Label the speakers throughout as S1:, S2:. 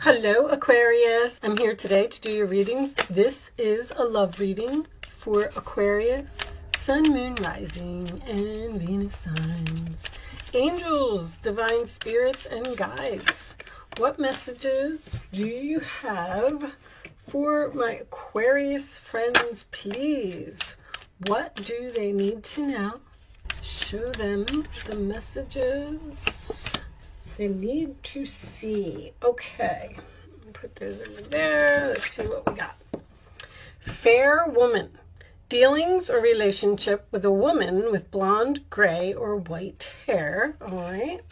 S1: Hello Aquarius, I'm here today to do your reading. This is a love reading for Aquarius, Sun, Moon, Rising, and Venus signs. Angels, divine spirits, and guides. What messages do you have for my Aquarius friends, please? What do they need to know? Show them the messages they need to see. Okay, put those over there. Let's see what we got. Fair woman. Dealings or relationship with a woman with blonde, gray, or white hair. All right.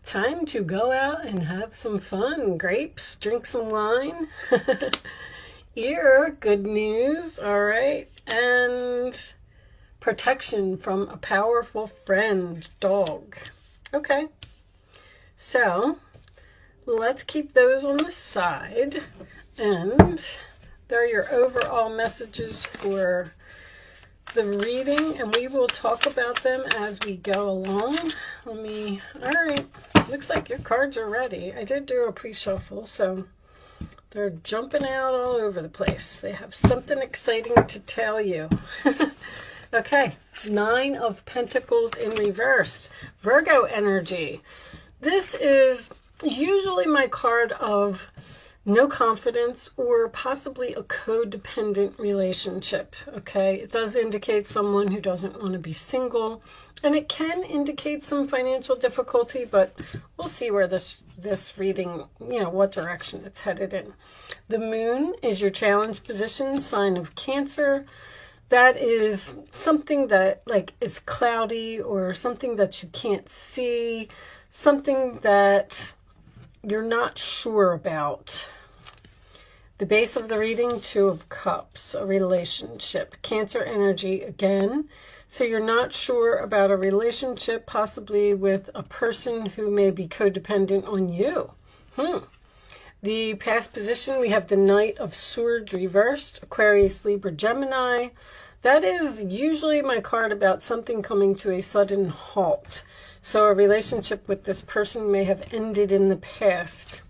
S1: Time to go out and have some fun. Grapes, drink some wine. Ear, good news. All right. And protection from a powerful friend, dog. Okay. So let's keep those on the side, and there are your overall messages for the reading, and we will talk about them as we go along. All right, looks like your cards are ready. I did do a pre-shuffle, so they're jumping out all over the place. They have something exciting to tell you. Okay, 9 of Pentacles in reverse, Virgo energy. This is usually my card of no confidence or possibly a codependent relationship, okay? It does indicate someone who doesn't want to be single, and it can indicate some financial difficulty, but we'll see where this reading, what direction it's headed in. The moon is your challenge position, sign of Cancer. That is something that is cloudy or something that you can't see, something that you're not sure about. The base of the reading, 2 of Cups, a relationship. Cancer energy again. So you're not sure about a relationship, possibly with a person who may be codependent on you. The past position, we have the Knight of Swords reversed, Aquarius, Libra, Gemini. That is usually my card about something coming to a sudden halt. So a relationship with this person may have ended in the past.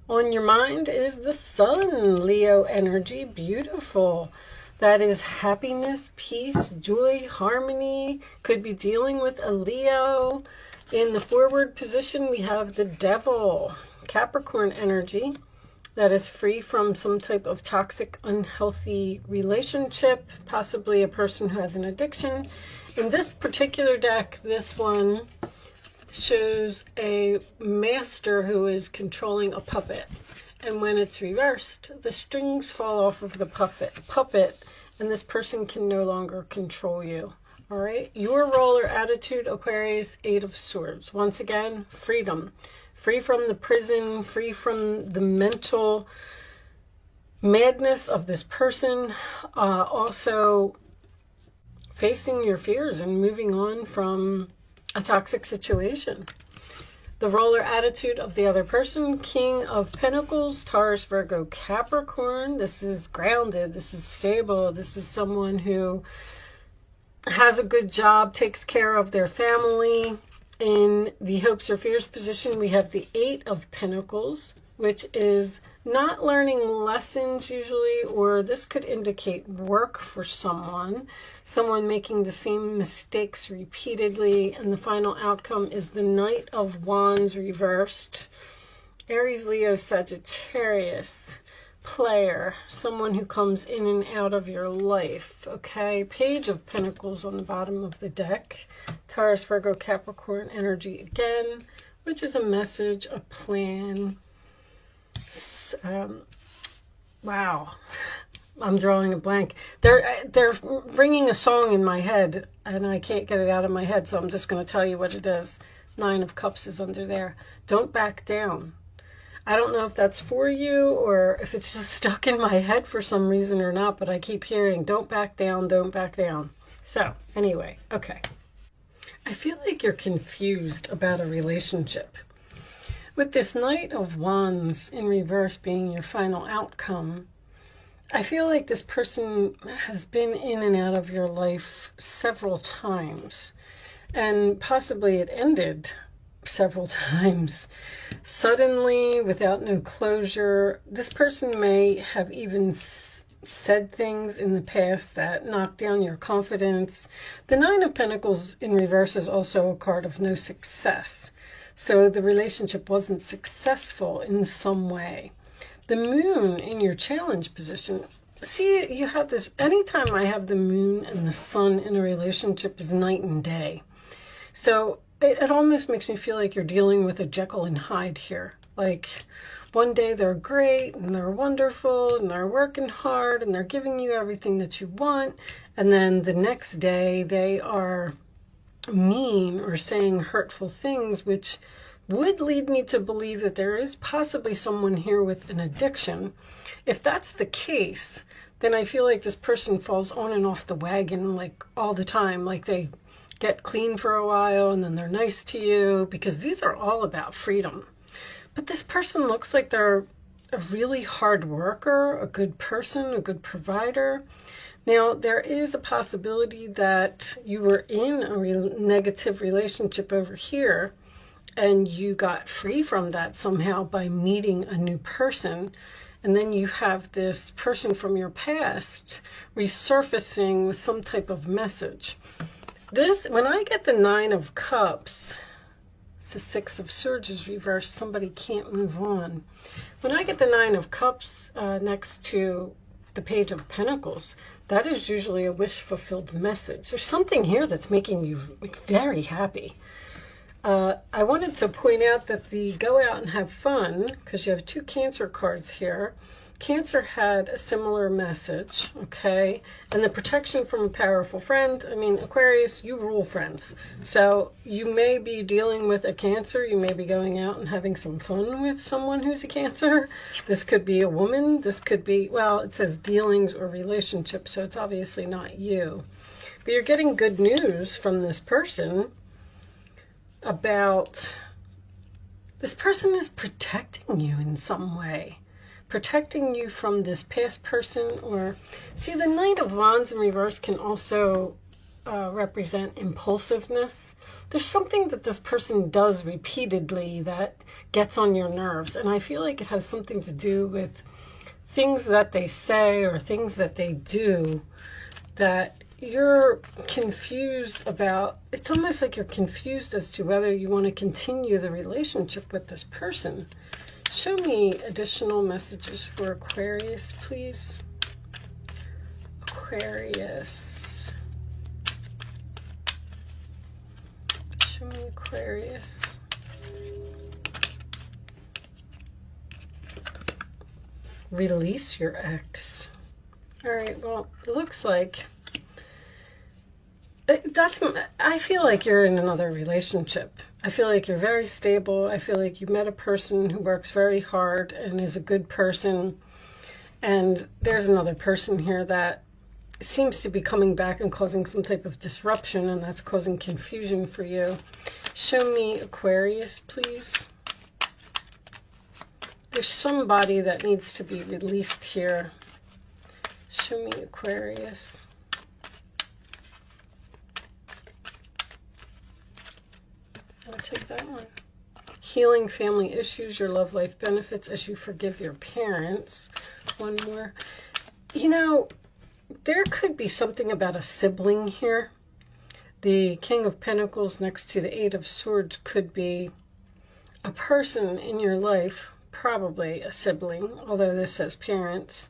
S1: On your mind is the Sun, Leo energy, beautiful. That is happiness, peace, joy, harmony. Could be dealing with a Leo. In the forward position, we have the Devil, Capricorn energy. That is free from some type of toxic, unhealthy relationship, possibly a person who has an addiction. In this particular deck, this one shows a master who is controlling a puppet. And when it's reversed, the strings fall off of the puppet, and this person can no longer control you. All right? Your role or attitude, Aquarius, 8 of Swords. Once again, freedom. Free from the prison, free from the mental madness of this person. Also facing your fears and moving on from a toxic situation. The role or attitude of the other person, King of Pentacles, Taurus, Virgo, Capricorn. This is grounded. This is stable. This is someone who has a good job, takes care of their family. In the hopes or fears position, we have the 8 of Pentacles, which is not learning lessons usually, or this could indicate work for someone making the same mistakes repeatedly, and the final outcome is the Knight of Wands reversed. Aries, Leo, Sagittarius, player, someone who comes in and out of your life, okay? Page of Pentacles on the bottom of the deck. Taurus, Virgo, Capricorn energy again, which is a message, a plan. Wow, I'm drawing a blank. They're ringing a song in my head, and I can't get it out of my head, so I'm just going to tell you what it is. 9 of Cups is under there. Don't back down. I don't know if that's for you or if it's just stuck in my head for some reason or not, but I keep hearing, don't back down, don't back down. So anyway, okay. I feel like you're confused about a relationship. With this Knight of Wands in reverse being your final outcome, I feel like this person has been in and out of your life several times, and possibly it ended several times. Suddenly, without no closure, this person may have even said things in the past that knocked down your confidence. The Nine of Pentacles in reverse is also a card of no success. So the relationship wasn't successful in some way. The moon in your challenge position. See, you have this, anytime I have the moon and the sun in a relationship is night and day. So it almost makes me feel like you're dealing with a Jekyll and Hyde here. Like, one day they're great and they're wonderful and they're working hard and they're giving you everything that you want. And then the next day they are mean or saying hurtful things, which would lead me to believe that there is possibly someone here with an addiction. If that's the case, then I feel like this person falls on and off the wagon like all the time. Like they get clean for a while and then they're nice to you, because these are all about freedom. But this person looks like they're a really hard worker, a good person, a good provider. Now, there is a possibility that you were in a negative relationship over here and you got free from that somehow by meeting a new person. And then you have this person from your past resurfacing with some type of message. This, when I get the Nine of Cups, it's the Six of Swords is reversed. Somebody can't move on. When I get the Nine of Cups next to the Page of Pentacles, that is usually a wish-fulfilled message. There's something here that's making you very happy. I wanted to point out that the go out and have fun, because you have two Cancer cards here. Cancer had a similar message, okay? And the protection from a powerful friend. I mean, Aquarius, you rule friends. So you may be dealing with a Cancer. You may be going out and having some fun with someone who's a Cancer. This could be a woman. This could be, well, it says dealings or relationships, so it's obviously not you. But you're getting good news from this person about, this person is protecting you in some way. Protecting you from this past person. Or see, the Knight of Wands in reverse can also represent impulsiveness. There's something that this person does repeatedly that gets on your nerves, and I feel like it has something to do with things that they say or things that they do that you're confused about. It's almost like you're confused as to whether you want to continue the relationship with this person. Show me additional messages for Aquarius, please. Aquarius. Show me Aquarius. Release your ex. All right, well, it looks like I feel like you're in another relationship. I feel like you're very stable. I feel like you met a person who works very hard and is a good person. And there's another person here that seems to be coming back and causing some type of disruption, and that's causing confusion for you. Show me Aquarius, please. There's somebody that needs to be released here. Show me Aquarius. I'll take that one. Healing family issues, your love life benefits as you forgive your parents. One more. You know, there could be something about a sibling here. The King of Pentacles next to the Eight of Swords could be a person in your life, probably a sibling, although this says parents,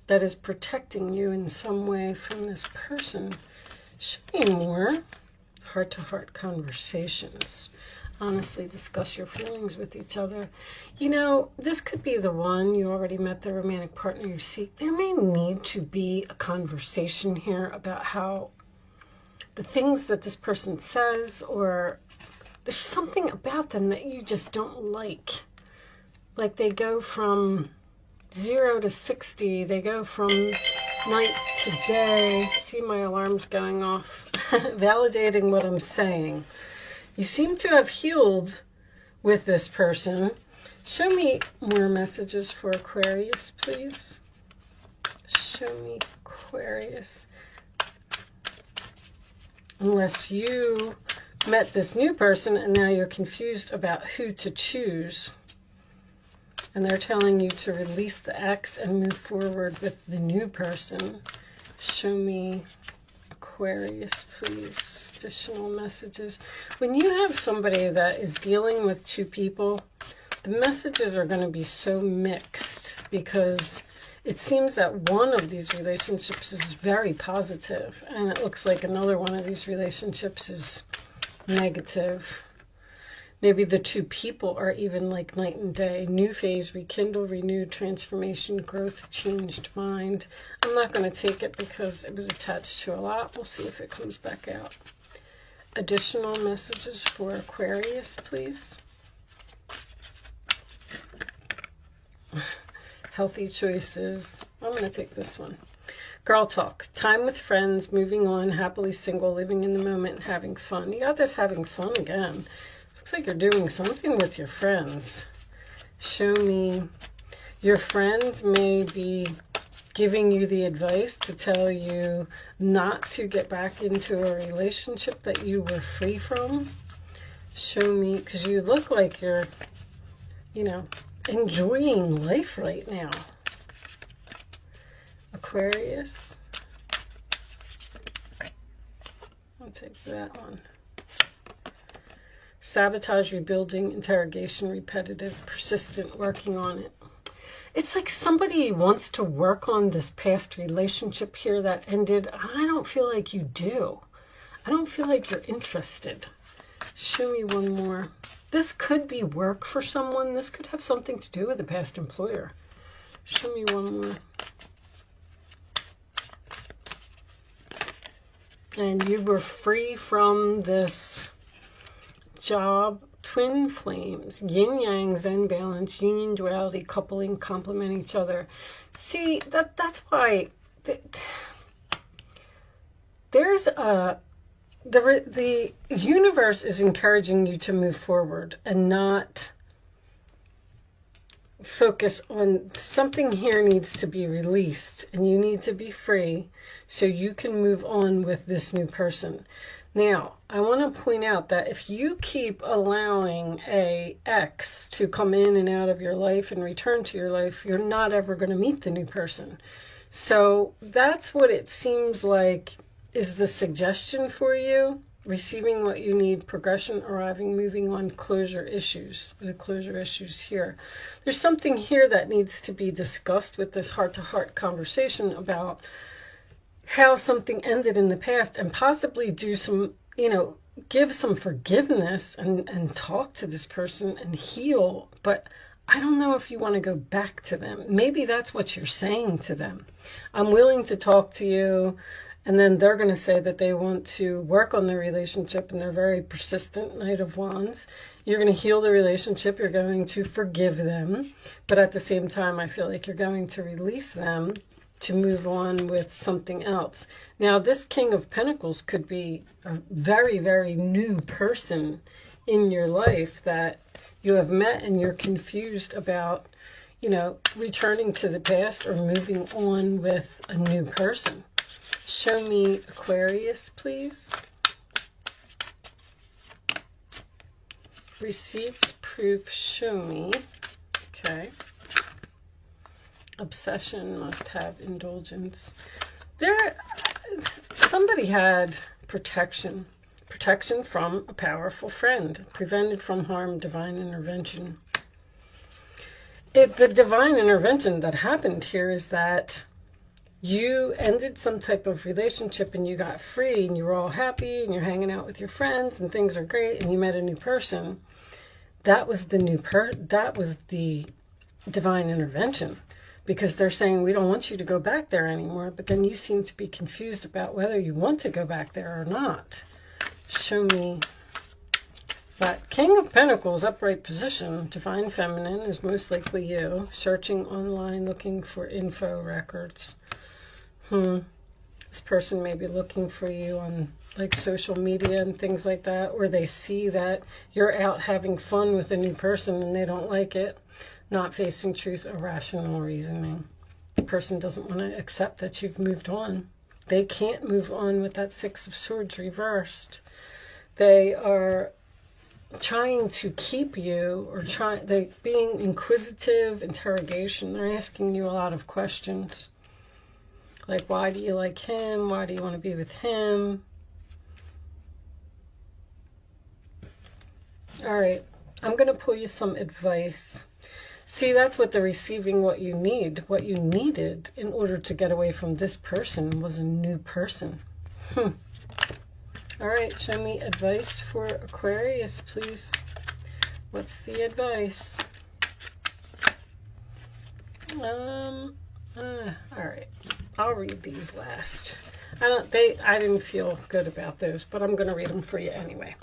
S1: that is protecting you in some way from this person. Show me more. Heart-to-heart conversations. Honestly, discuss your feelings with each other. You know, this could be the one. You already met the romantic partner you seek. There may need to be a conversation here about how the things that this person says, or there's something about them that you just don't like. Like they go from 0 to 60. They go from night to day. See, my alarm's going off. Validating what I'm saying. You seem to have healed with this person. Show me more messages for Aquarius, please. Show me Aquarius. Unless you met this new person and now you're confused about who to choose. And they're telling you to release the ex and move forward with the new person. Show me, Aquarius, please. Additional messages. When you have somebody that is dealing with two people, the messages are going to be so mixed because it seems that one of these relationships is very positive and it looks like another one of these relationships is negative. Maybe the two people are even like night and day. New phase, rekindle, renewed, transformation, growth, changed mind. I'm not going to take it because it was attached to a lot. We'll see if it comes back out. Additional messages for Aquarius, please. Healthy choices. I'm going to take this one. Girl talk. Time with friends, moving on, happily single, living in the moment, having fun. You got this having fun again. Looks like you're doing something with your friends. Show me. Your friends may be giving you the advice to tell you not to get back into a relationship that you were free from. Show me, because you look like you're, you know, enjoying life right now. Aquarius. I'll take that one. Sabotage, rebuilding, interrogation, repetitive, persistent, working on it. It's like somebody wants to work on this past relationship here that ended. I don't feel like you do. I don't feel like you're interested. Show me one more. This could be work for someone. This could have something to do with a past employer. Show me one more. And you were free from this job. Twin flames, yin yang, zen balance, union, duality, coupling, complement each other. See, that's why there's the universe is encouraging you to move forward and not focus on something. Here needs to be released and you need to be free so you can move on with this new person. Now, I want to point out that if you keep allowing a ex to come in and out of your life and return to your life, you're not ever going to meet the new person. So that's what it seems like is the suggestion for you. Receiving what you need, progression, arriving, moving on, closure issues. The closure issues here. There's something here that needs to be discussed with this heart-to-heart conversation about how something ended in the past and possibly do some, give some forgiveness and talk to this person and heal. But I don't know if you want to go back to them. Maybe that's what you're saying to them. I'm willing to talk to you. And then they're going to say that they want to work on the relationship and they're very persistent, Knight of Wands. You're going to heal the relationship. You're going to forgive them. But at the same time, I feel like you're going to release them to move on with something else. Now, this King of Pentacles could be a very, very new person in your life that you have met and you're confused about, returning to the past or moving on with a new person. Show me Aquarius, please. Receipts, proof, show me. Okay. Obsession, must have indulgence. Somebody had protection. Protection from a powerful friend. Prevented from harm, divine intervention. The divine intervention that happened here is that you ended some type of relationship and you got free and you were all happy and you're hanging out with your friends and things are great and you met a new person. That was that was the divine intervention, because they're saying we don't want you to go back there anymore, but then you seem to be confused about whether you want to go back there or not. Show me that King of Pentacles, upright position, divine feminine is most likely you, searching online looking for info records. This person may be looking for you on like social media and things like that, or they see that you're out having fun with a new person and they don't like it. Not facing truth or rational reasoning. The person doesn't want to accept that you've moved on. They can't move on with that Six of Swords reversed. They are trying to keep you, or they're being inquisitive, interrogation. They're asking you a lot of questions. Like, why do you like him? Why do you want to be with him? All right, I'm going to pull you some advice. See, that's what they're receiving, what you need. What you needed in order to get away from this person was a new person. All right, show me advice for Aquarius, please. What's the advice? All right, I'll read these last. I didn't feel good about those, but I'm going to read them for you anyway.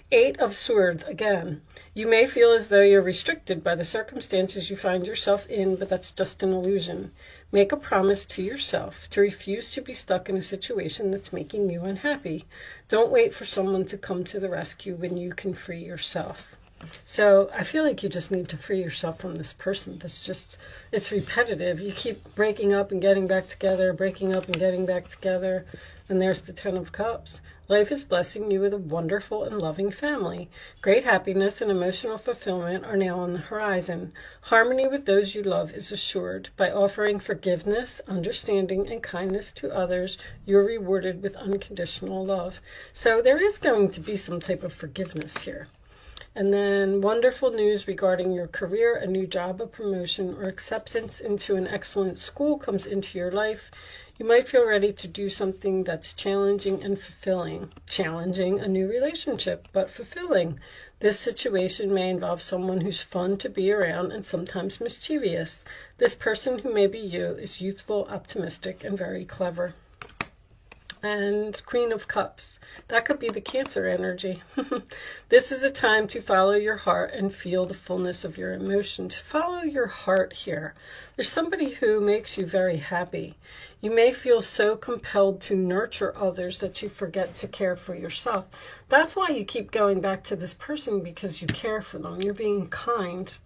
S1: 8 of Swords, again. You may feel as though you're restricted by the circumstances you find yourself in, but that's just an illusion. Make a promise to yourself to refuse to be stuck in a situation that's making you unhappy. Don't wait for someone to come to the rescue when you can free yourself. So I feel like you just need to free yourself from this person. It's repetitive. You keep breaking up and getting back together, breaking up and getting back together. And there's the 10 of Cups. Life is blessing you with a wonderful and loving family. Great happiness and emotional fulfillment are now on the horizon. Harmony with those you love is assured. By offering forgiveness, understanding, and kindness to others, you're rewarded with unconditional love. So there is going to be some type of forgiveness here. And then wonderful news regarding your career, a new job, a promotion, or acceptance into an excellent school comes into your life. You might feel ready to do something that's challenging and fulfilling. Challenging, a new relationship, but fulfilling. This situation may involve someone who's fun to be around and sometimes mischievous. This person, who may be you, is youthful, optimistic, and very clever. And Queen of Cups. That could be the Cancer energy. This is a time to follow your heart and feel the fullness of your emotion. To follow your heart here. There's somebody who makes you very happy. You may feel so compelled to nurture others that you forget to care for yourself. That's why you keep going back to this person, because you care for them. You're being kind.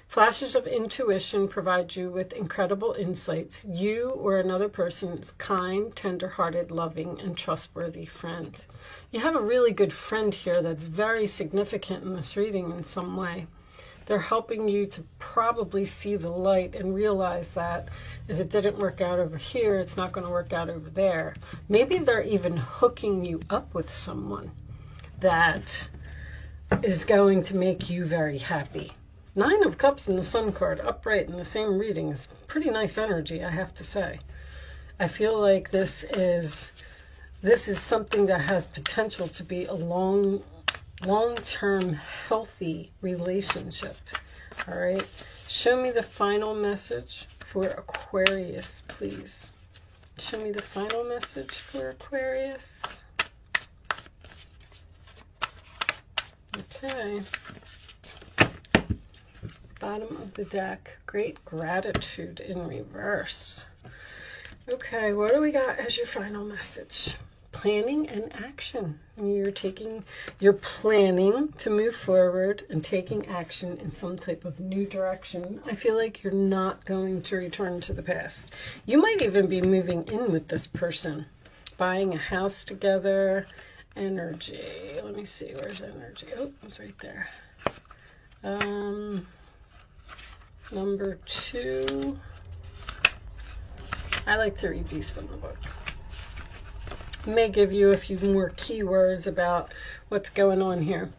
S1: Flashes of intuition provide you with incredible insights. You or another person is kind, tender-hearted, loving, and trustworthy friend. You have a really good friend here that's very significant in this reading in some way. They're helping you to probably see the light and realize that if it didn't work out over here, it's not going to work out over there. Maybe they're even hooking you up with someone that is going to make you very happy. 9 of Cups and the Sun card upright in the same reading is pretty nice energy, I have to say. I feel like this is something that has potential to be a long-term healthy relationship. All right, show me the final message for Aquarius, please. Show me the final message for Aquarius. Okay. Bottom of the deck, Great Gratitude in reverse. Okay, what do we got as your final message? Planning and action. You're planning to move forward and taking action in some type of new direction. I feel like you're not going to return to the past. You might even be moving in with this person, buying a house together. Energy. Let me see, where's energy? Oh, it's right there. Number 2. I like to read these from the book. It may give you a few more keywords about what's going on here.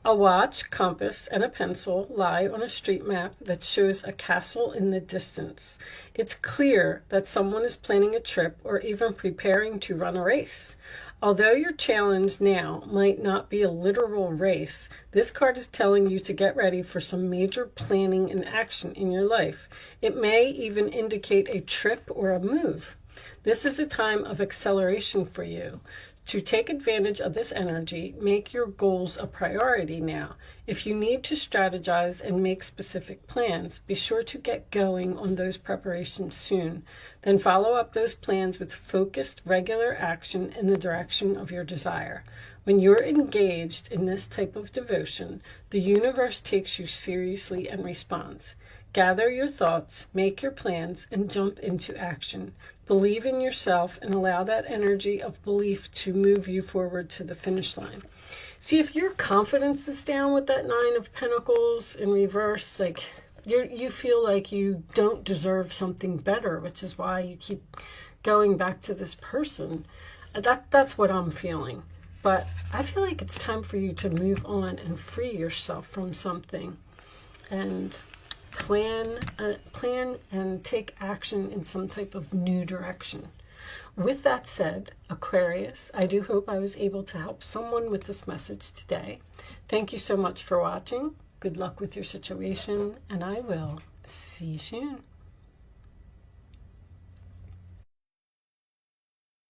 S1: A watch, compass, and a pencil lie on a street map that shows a castle in the distance. It's clear that someone is planning a trip or even preparing to run a race. Although your challenge now might not be a literal race, this card is telling you to get ready for some major planning and action in your life. It may even indicate a trip or a move. This is a time of acceleration for you. To take advantage of this energy, make your goals a priority now. If you need to strategize and make specific plans, be sure to get going on those preparations soon. Then follow up those plans with focused, regular action in the direction of your desire. When you're engaged in this type of devotion, the universe takes you seriously and responds. Gather your thoughts, make your plans, and jump into action. Believe in yourself and allow that energy of belief to move you forward to the finish line. See, if your confidence is down with that Nine of Pentacles in reverse, like you feel like you don't deserve something better, which is why you keep going back to this person. That's what I'm feeling. But I feel like it's time for you to move on and free yourself from something and plan and take action in some type of new direction. With that said, Aquarius, I do hope I was able to help someone with this message today. Thank you so much for watching. Good luck with your situation, and I will see you soon.